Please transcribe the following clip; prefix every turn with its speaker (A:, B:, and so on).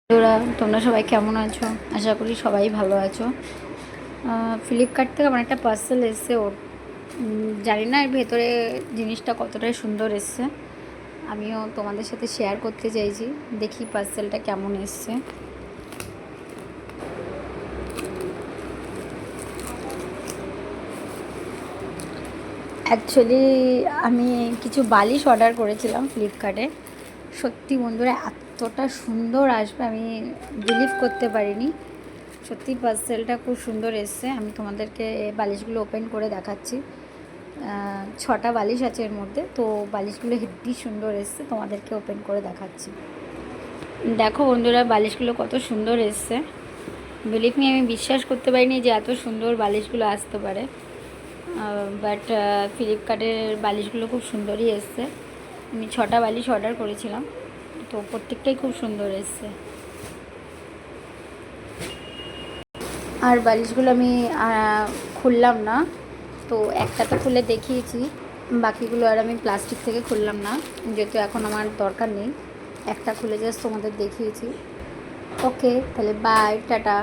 A: বন্ধুরা, তোমরা সবাই কেমন আছো? আশা করি সবাই ভালো আছো। ফ্লিপকার্ট থেকে আমার একটা পার্সেল এসছে। জানি না এর ভেতরে জিনিসটা কতটাই সুন্দর এসছে। আমিও তোমাদের সাথে শেয়ার করতে চাইছি। দেখি পার্সেলটা কেমন এসছে। অ্যাকচুয়ালি আমি কিছু বালিশ অর্ডার করেছিলাম ফ্লিপকার্টে। সত্যি বন্ধুরা, এতটা সুন্দর আসবে আমি বিলিভ করতে পারিনি। সত্যি পার্সেলটা খুব সুন্দর এসছে। আমি তোমাদেরকে বালিশগুলো ওপেন করে দেখাচ্ছি। 6টা বালিশ আছে এর মধ্যে, তো বালিশগুলো হেব্বি সুন্দর এসছে। তোমাদেরকে ওপেন করে দেখাচ্ছি। দেখো বন্ধুরা, বালিশগুলো কত সুন্দর এসছে। বিলিভ মি, আমি বিশ্বাস করতে পারিনি যে এত সুন্দর বালিশগুলো আসতে পারে। বাট ফ্লিপকার্টের বালিশগুলো খুব সুন্দরই এসছে। আমি 6টা বালিশ অর্ডার করেছিলাম, তো প্রত্যেকটাই খুব সুন্দর এসছে। আর বালিশগুলো আমি খুললাম না, তো একটা তো খুলে দেখিয়েছি। বাকিগুলো আর আমি প্লাস্টিক থেকে খুললাম না, যেহেতু এখন আমার দরকার নেই। একটা খুলে জাস্ট তোমাদের দেখিয়েছি। ওকে, তাহলে বাই, টাটা।